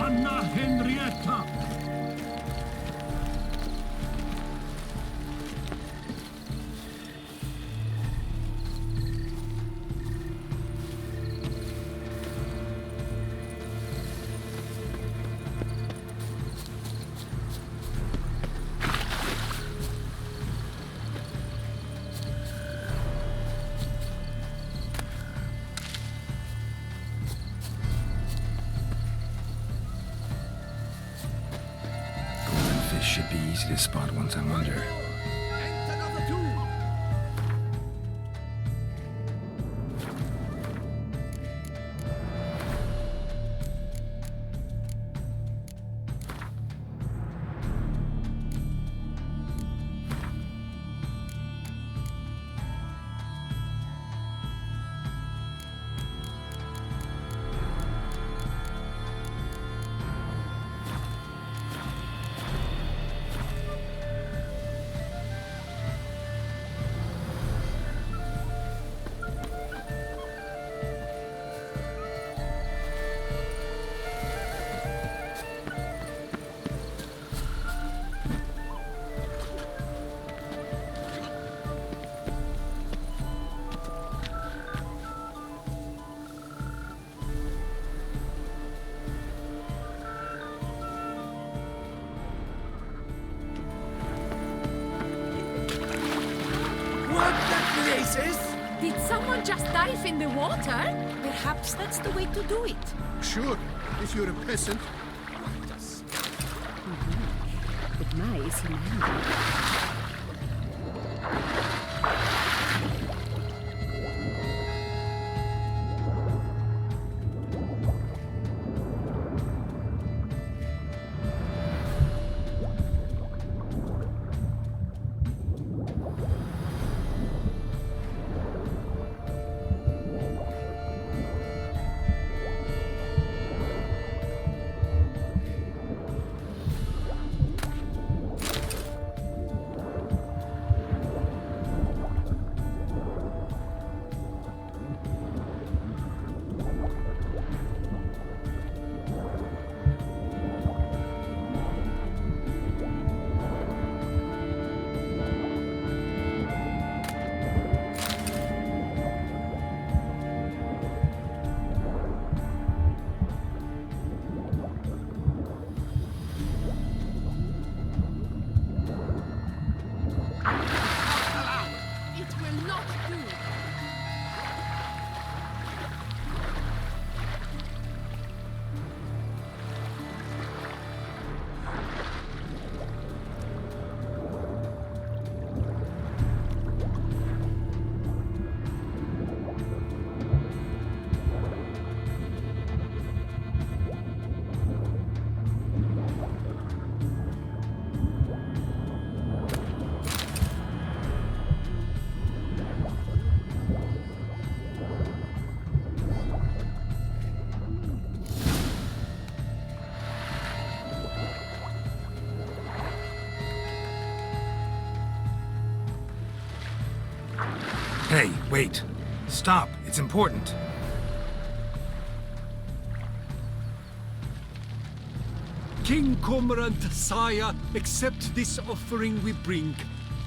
Anna Henrietta. Should be easy to spot once I'm under. Did someone just dive in the water? Perhaps that's the way to do it. Sure, if you're a peasant. But nice, Hey, wait. Stop. It's important. King Cormorant, sire, accept this offering we bring.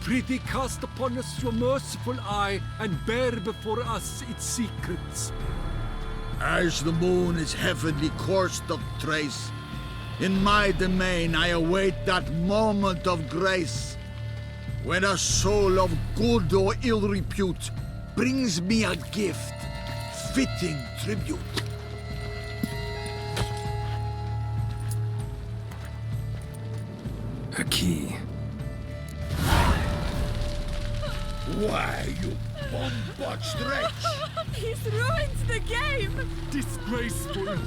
Prithee cast upon us your merciful eye, and bear before us its secrets. As the moon is heavenly course doth trace, in my domain I await that moment of grace, when a soul of good or ill repute brings me a gift, fitting tribute. A key. Why, you bomb-botched wretch! He's ruined the game! Disgraceful!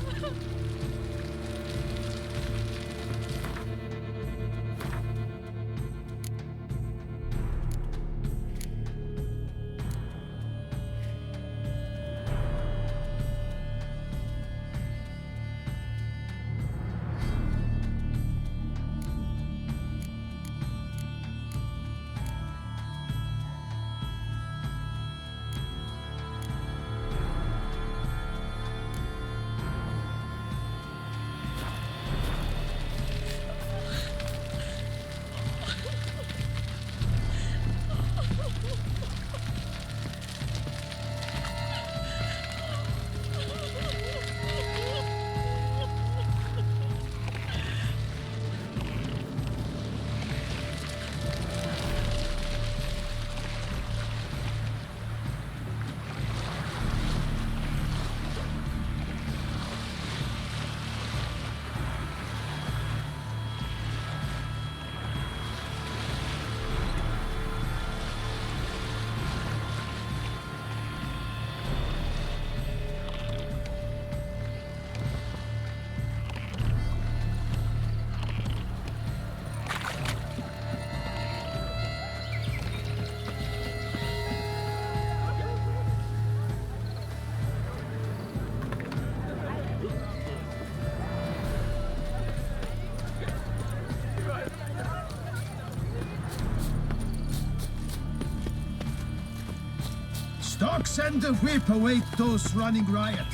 axe and the whip await those running riot.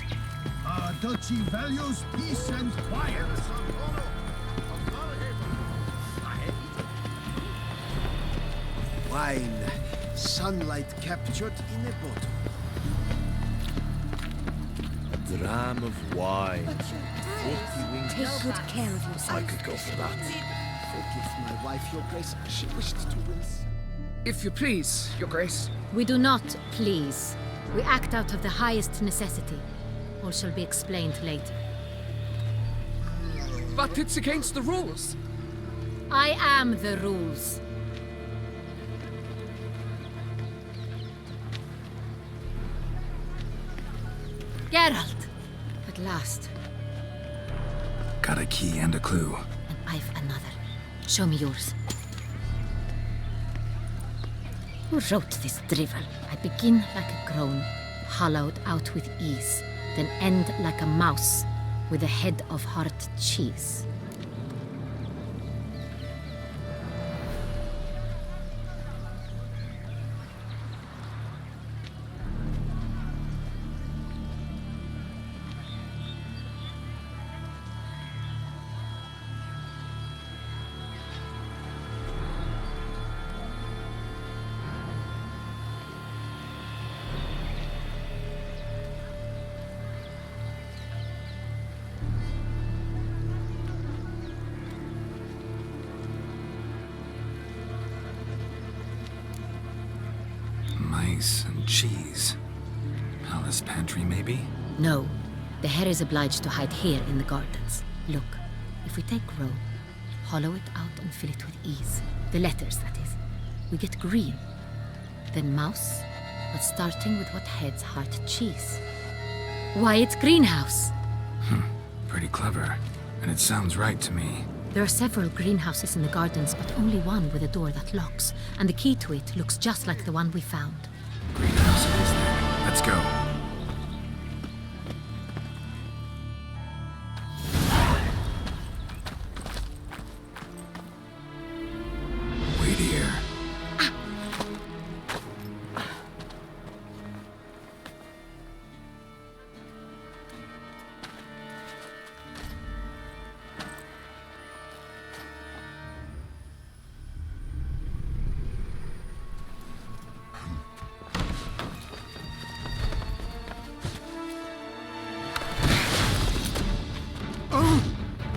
Our duchy values peace and quiet. Wine, sunlight captured in a bottle. A dram of wine. 40 wings. Take good care of yourself. I could go for that. Forgive my wife, Your Grace. She wished to rinse. If you please, Your Grace. We do not please. We act out of the highest necessity. All shall be explained later. But it's against the rules. I am the rules. Geralt! At last. Got a key and a clue. And I've another. Show me yours. Who wrote this drivel? I begin like a groan, hollowed out with ease, then end like a mouse, with a head of hard cheese. Mice and cheese. Palace pantry, maybe? No. The hare is obliged to hide here in the gardens. Look, if we take row, hollow it out and fill it with ease. The letters, that is. We get green. Then mouse, but starting with what heads heart cheese. Why, it's greenhouse! Pretty clever. And it sounds right to me. There are several greenhouses in the gardens, but only one with a door that locks. And the key to it looks just like the one we found. Greenhouse it is then. Let's go. Wait here.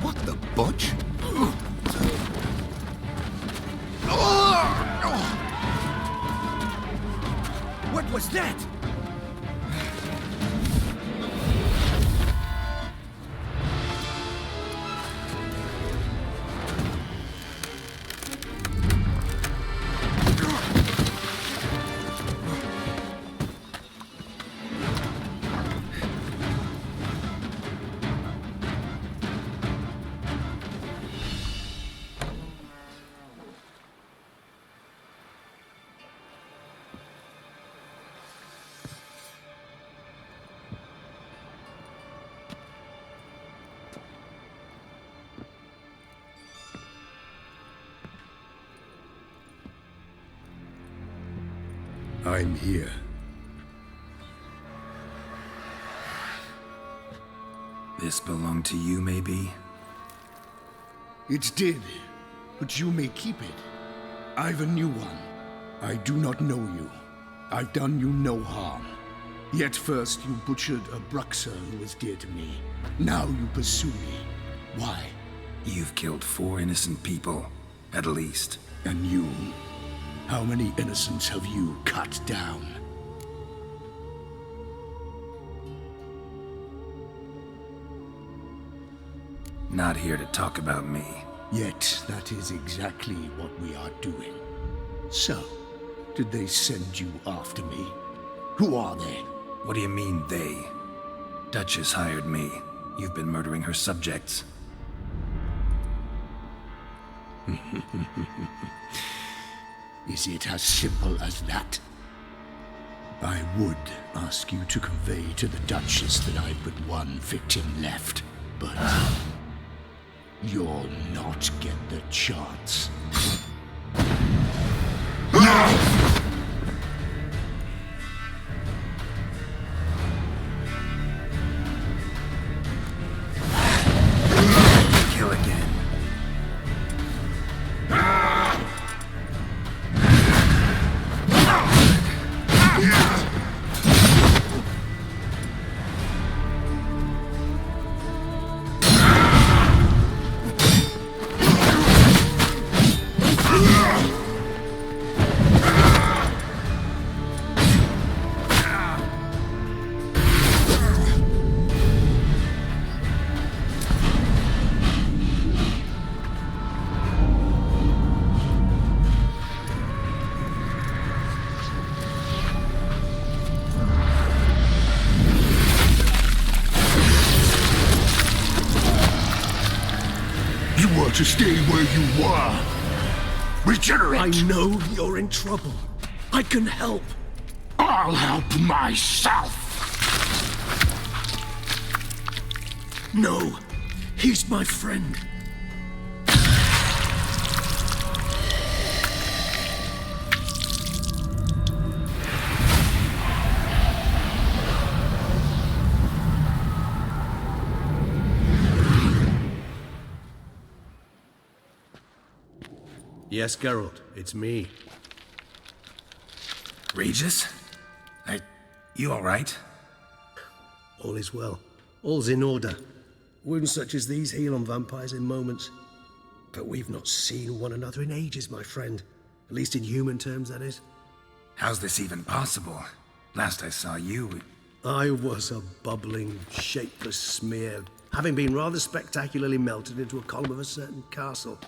What the butch? What was that? I'm here. This belonged to you, maybe? It did, but you may keep it. I've a new one. I do not know you. I've done you no harm. Yet first you butchered a Bruxer who was dear to me. Now you pursue me. Why? You've killed 4 innocent people, at least. And you? How many innocents have you cut down? Not here to talk about me. Yet that is exactly what we are doing. So, did they send you after me? Who are they? What do you mean, they? Duchess hired me. You've been murdering her subjects. Is it as simple as that? I would ask you to convey to the Duchess that I've but one victim left, but you'll not get the chance. to stay where you were. Regenerate! I know you're in trouble. I can help. I'll help myself! No, he's my friend. Yes, Geralt, it's me. Regis? You alright? All is well. All's in order. Wounds such as these heal on vampires in moments. But we've not seen one another in ages, my friend. At least in human terms, that is. How's this even possible? Last I saw you... I was a bubbling, shapeless smear, having been rather spectacularly melted into a column of a certain castle.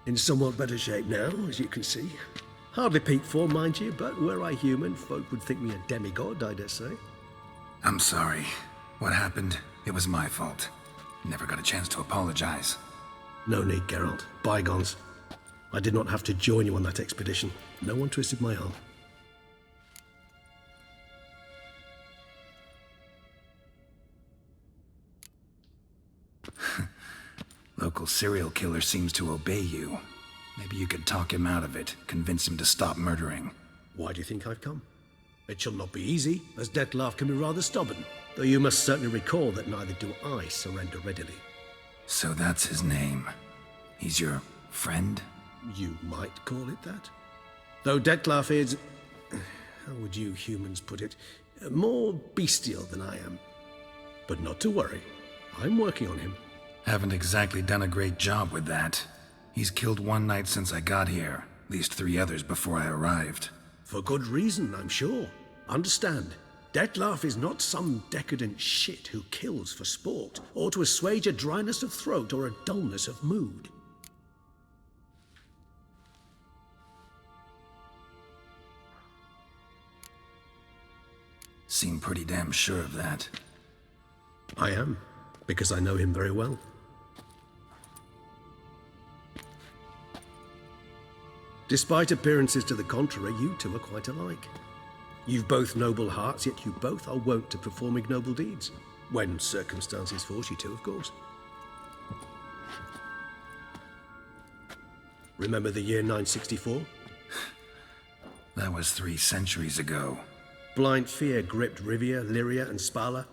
In somewhat better shape now, as you can see. Hardly peak form, mind you, but were I human, folk would think me a demigod, I dare say. I'm sorry. What happened? It was my fault. Never got a chance to apologize. No need, Geralt. Bygones. I did not have to join you on that expedition. No one twisted my arm. Local serial killer seems to obey you. Maybe you could talk him out of it, convince him to stop murdering. Why do you think I've come? It shall not be easy, as Dettlaff can be rather stubborn, though you must certainly recall that neither do I surrender readily. So that's his name. He's your friend? You might call it that. Though Dettlaff is... how would you humans put it? More bestial than I am. But not to worry. I'm working on him. Haven't exactly done a great job with that. He's killed one night since I got here, at least 3 others before I arrived. For good reason, I'm sure. Understand, Dettlaff is not some decadent shit who kills for sport, or to assuage a dryness of throat or a dullness of mood. Seem pretty damn sure of that. I am, because I know him very well. Despite appearances to the contrary, you two are quite alike. You've both noble hearts, yet you both are wont to perform ignoble deeds. When circumstances force you to, of course. Remember the year 964? That was 3 centuries ago. Blind fear gripped Rivia, Lyria, and Spala.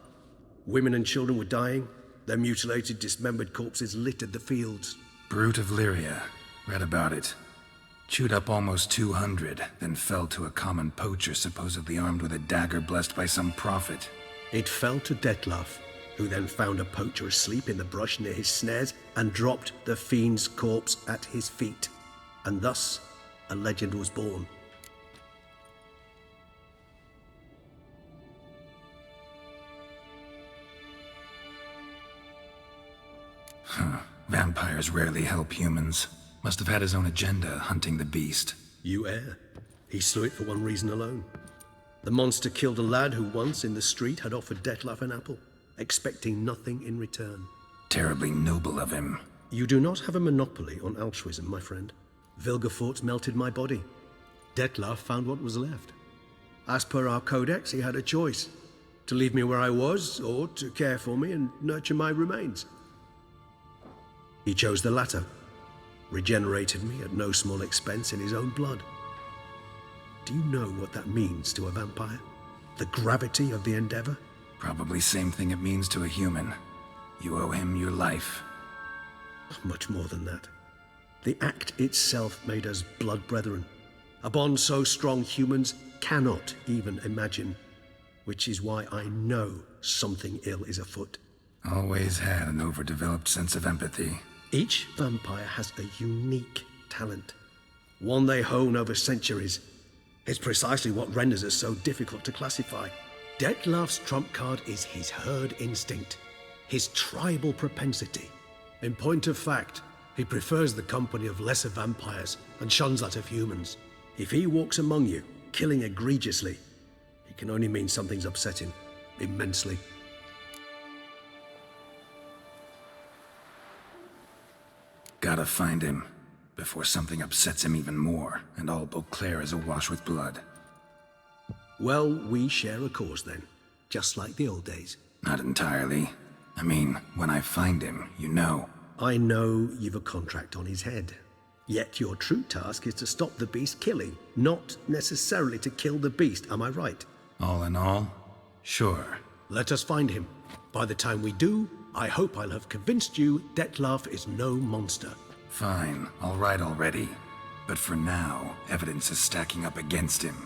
Women and children were dying. Their mutilated, dismembered corpses littered the fields. Brute of Lyria. Read about it. Chewed up almost 200, then fell to a common poacher supposedly armed with a dagger blessed by some prophet. It fell to Dettlaff, who then found a poacher asleep in the brush near his snares and dropped the fiend's corpse at his feet. And thus, a legend was born. Vampires rarely help humans. Must have had his own agenda, hunting the beast. You err. He slew it for one reason alone. The monster killed a lad who once, in the street, had offered Dettlaff an apple, expecting nothing in return. Terribly noble of him. You do not have a monopoly on altruism, my friend. Vilgefortz melted my body. Dettlaff found what was left. As per our codex, he had a choice. To leave me where I was, or to care for me and nurture my remains. He chose the latter. Regenerated me at no small expense in his own blood. Do you know what that means to a vampire? The gravity of the endeavor? Probably same thing it means to a human. You owe him your life. Much more than that. The act itself made us blood brethren. A bond so strong humans cannot even imagine. Which is why I know something ill is afoot. Always had an overdeveloped sense of empathy. Each vampire has a unique talent, one they hone over centuries. It's precisely what renders us so difficult to classify. Dettlaff's trump card is his herd instinct, his tribal propensity. In point of fact, he prefers the company of lesser vampires and shuns that of humans. If he walks among you, killing egregiously, it can only mean something's upset him, immensely. Gotta find him, before something upsets him even more, and all Beauclair is awash with blood. Well, we share a cause then, just like the old days. Not entirely. I mean, when I find him, you know. I know you've a contract on his head. Yet your true task is to stop the beast killing, not necessarily to kill the beast, am I right? All in all, sure. Let us find him. By the time we do, I hope I'll have convinced you Detlef is no monster. Fine, all right already. But for now, evidence is stacking up against him.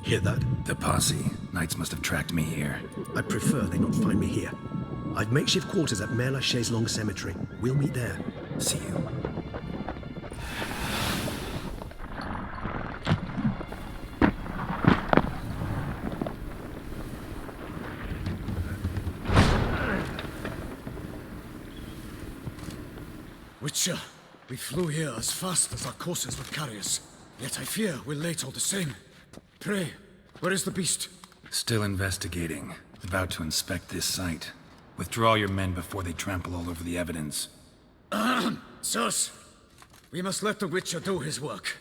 Hear that? The posse. Knights must have tracked me here. I'd prefer they not find me here. I've makeshift quarters at Mère Lachaise Long Cemetery. We'll meet there. See you. Witcher, we flew here as fast as our courses would carry us. Yet I fear we're late all the same. Pray, where is the beast? Still investigating. About to inspect this site. Withdraw your men before they trample all over the evidence. Sirs, we must let the Witcher do his work.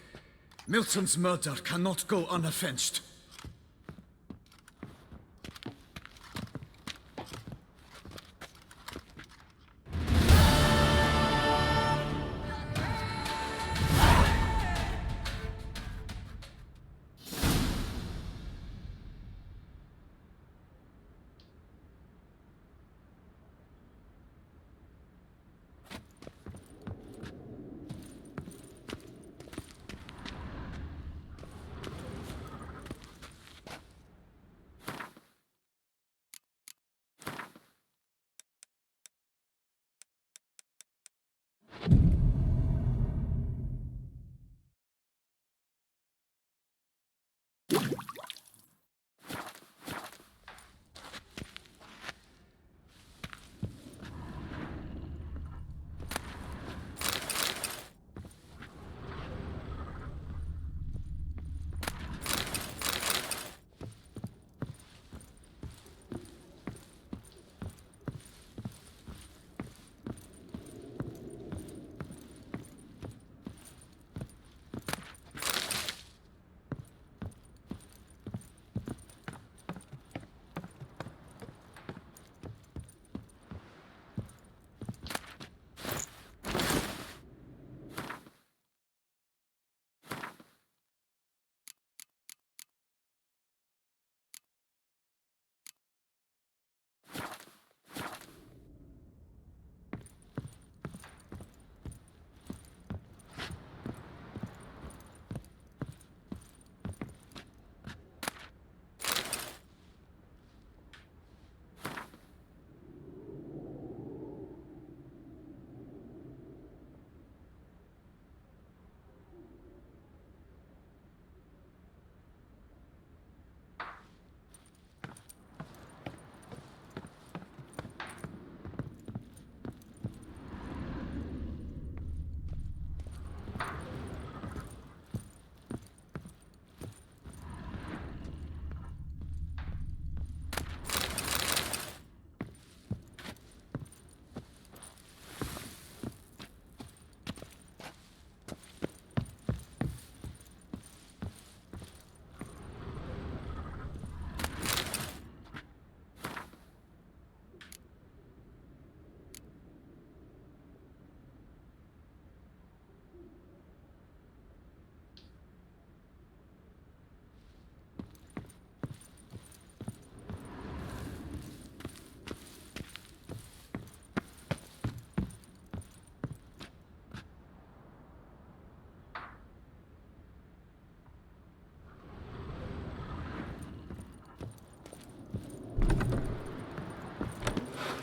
Milton's murder cannot go unavenged.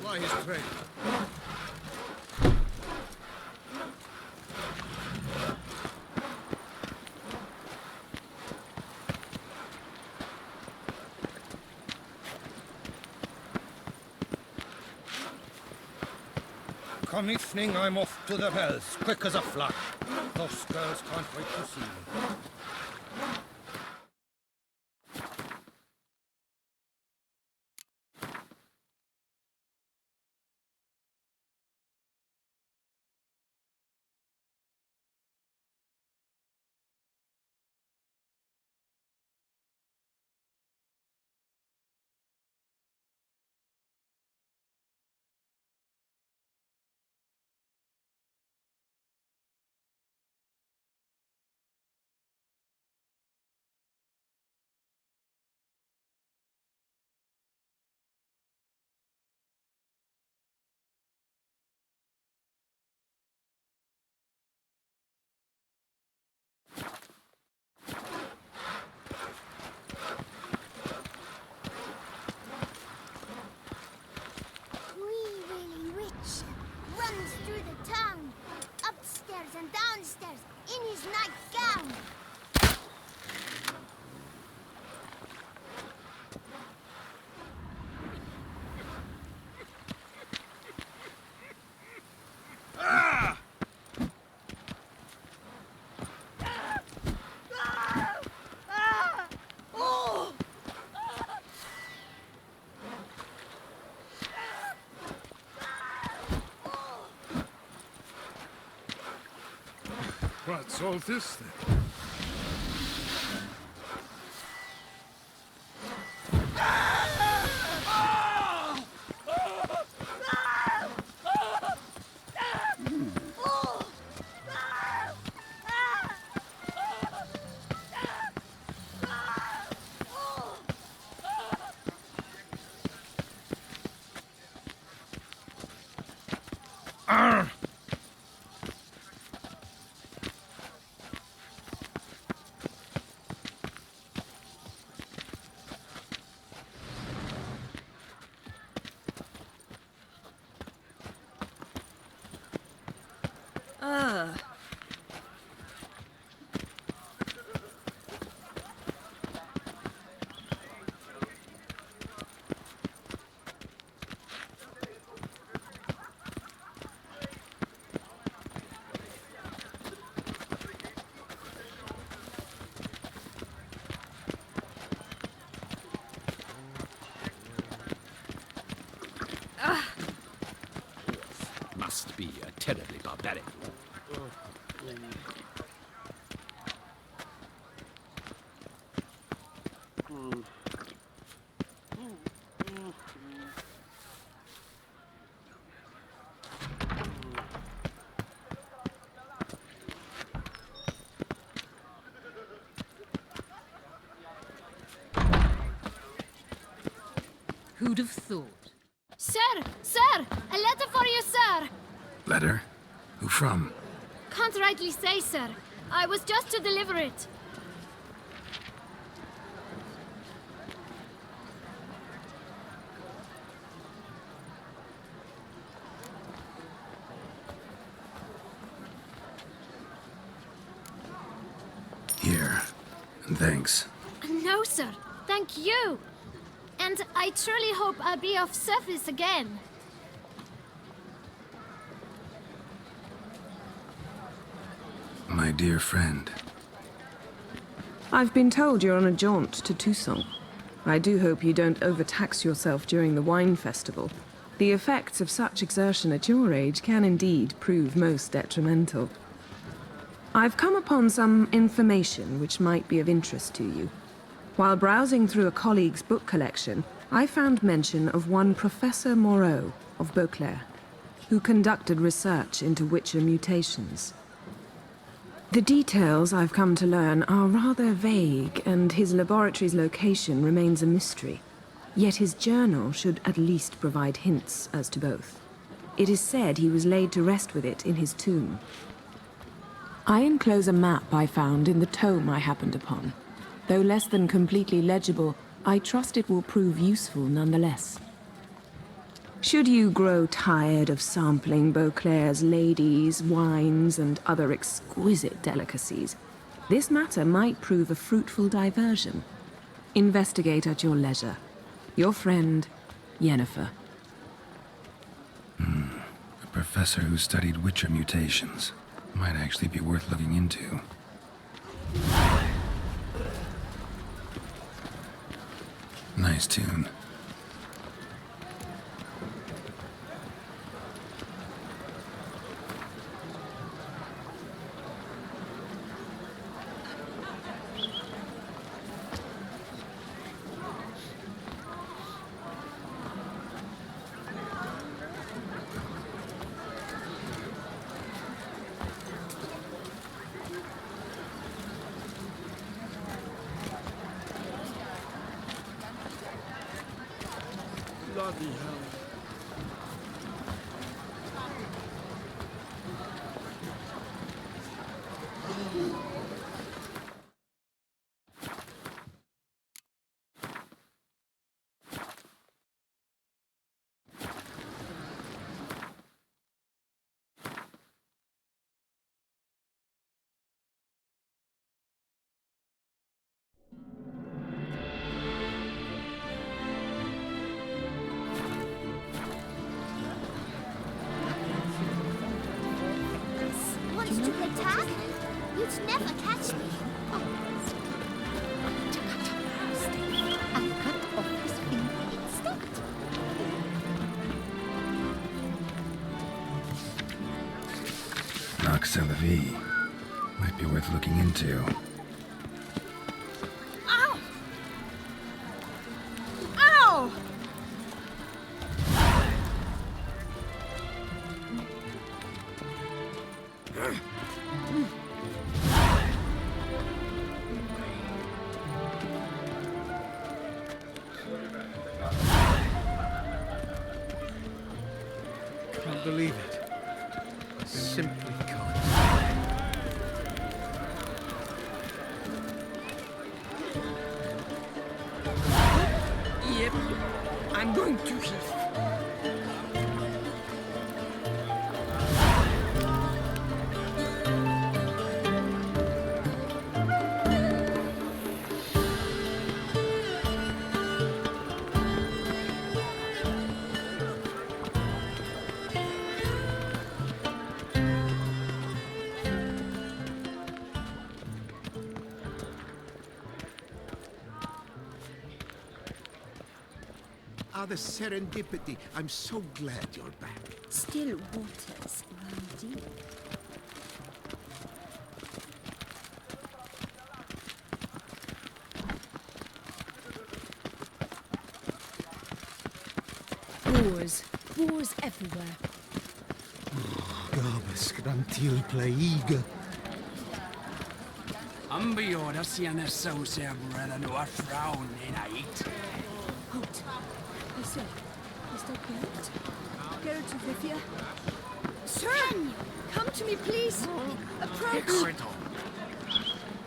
Fly his train. Come evening, I'm off to the bells, quick as a flash. Those girls can't wait to see me. What's all this then? Must be a terribly barbaric. Who'd have thought? Sir! Sir! A letter for you, sir! Letter? Who from? Can't rightly say, sir. I was just to deliver it. Here. And thanks. No, sir. Thank you. And I truly hope I'll be of service again. My dear friend. I've been told you're on a jaunt to Tucson. I do hope you don't overtax yourself during the wine festival. The effects of such exertion at your age can indeed prove most detrimental. I've come upon some information which might be of interest to you. While browsing through a colleague's book collection, I found mention of one Professor Moreau of Beauclair, who conducted research into Witcher mutations. The details I've come to learn are rather vague, and his laboratory's location remains a mystery. Yet his journal should at least provide hints as to both. It is said he was laid to rest with it in his tomb. I enclose a map I found in the tome I happened upon. Though less than completely legible, I trust it will prove useful nonetheless. Should you grow tired of sampling Beauclair's ladies, wines, and other exquisite delicacies, this matter might prove a fruitful diversion. Investigate at your leisure. Your friend, Yennefer. A professor who studied Witcher mutations. Might actually be worth looking into. Nice tune. Bloody hell. Wants to attack? You'd never catch me. I'll cut off his finger instead. Nox la vie. Might be worth looking into. Ow! Ow! Can't believe it. Simply can't. Yep, I'm going to heal. The serendipity. I'm so glad you're back. Still waters run deep. Wars everywhere. Gabes grantil plague. Ambioda siana sauce brother no a frown in a eat. Halt. Listen. Mr. Garrett. Garrett of Rivia. Sir! Come to me, please. Approach.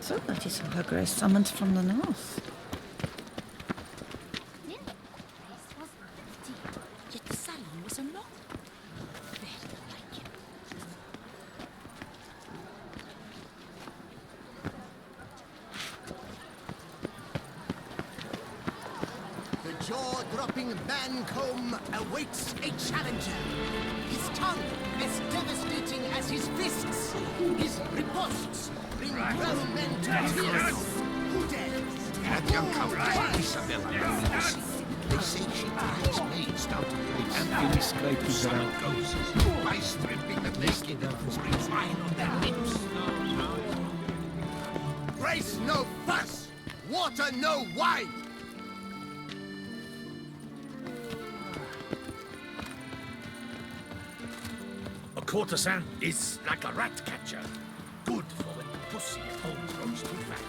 So that is how her grace summoned from the north. Yet the salon was unlocked. Very like him. The jaw-dropping Bancombe awaits a challenger. His tongue as devastating as his fists. His riposts bring grown men to tears. Who dares? That young countess, Isabella. They say she drives maids down to the And any scrapings around goes by stripping the naked and pouring wine on their lips. Grace no fuss, water no wine. A courtesan is like a rat catcher. Good for when the pussy at home grows too fat.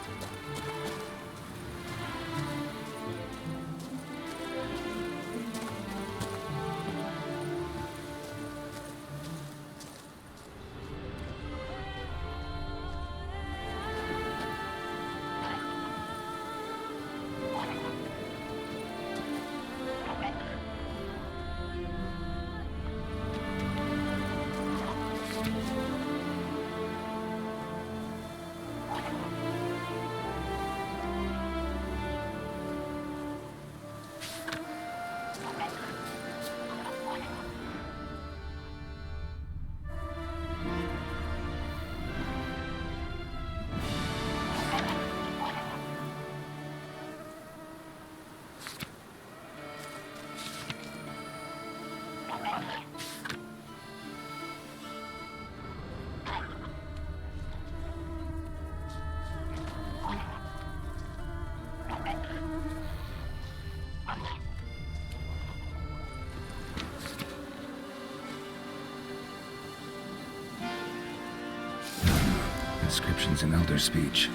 Inscriptions in Elder speech.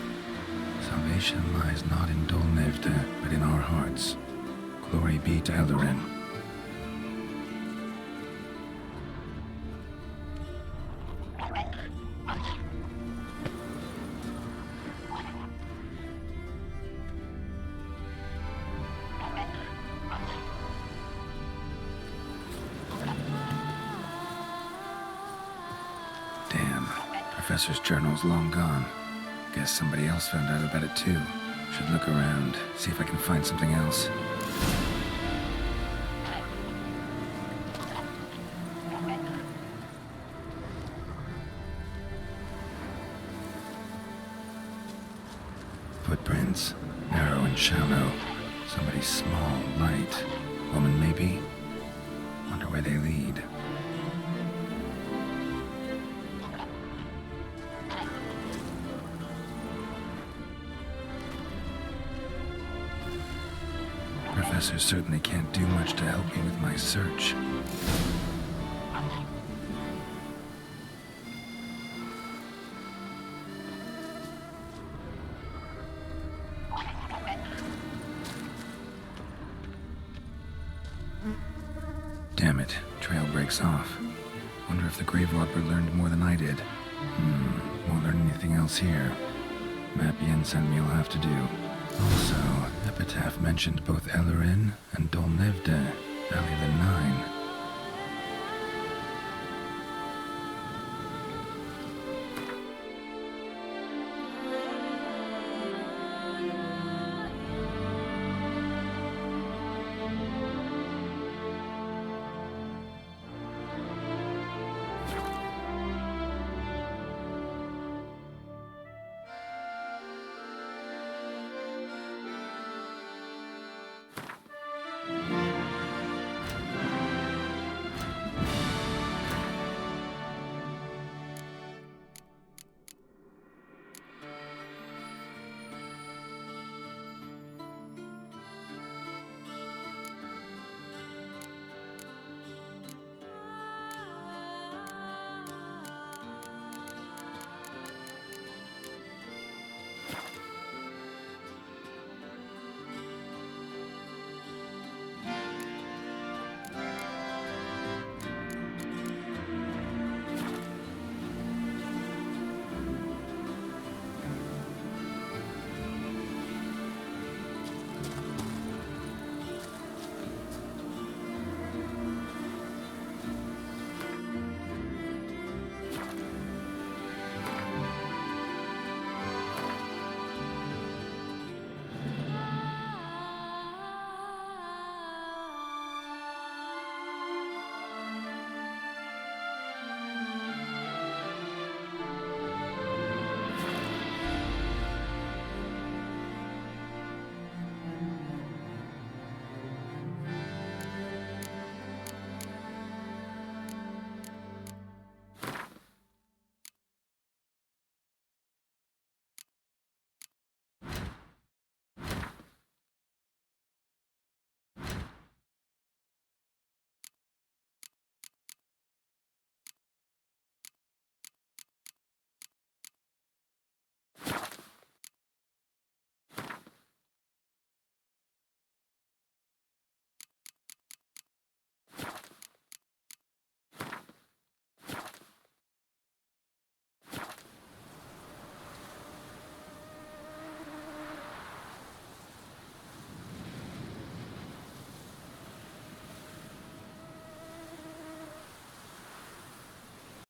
Salvation lies not in Dolnevde, but in our hearts. Glory be to Eldarin. Professor's journal's long gone. Guess somebody else found out about it too. Should look around, see if I can find something else. Footprints, narrow and shallow. Somebody small, light. Woman maybe? Wonder where they lead. Professor certainly can't do much to help me with my search. Damn it, trail breaks off. Wonder if the Grave Robber learned more than I did. Won't learn anything else here. Map Yensen me'll have to do. Also, Epitaph mentioned both Ellerin and Dolnevde, Valley of the Nine.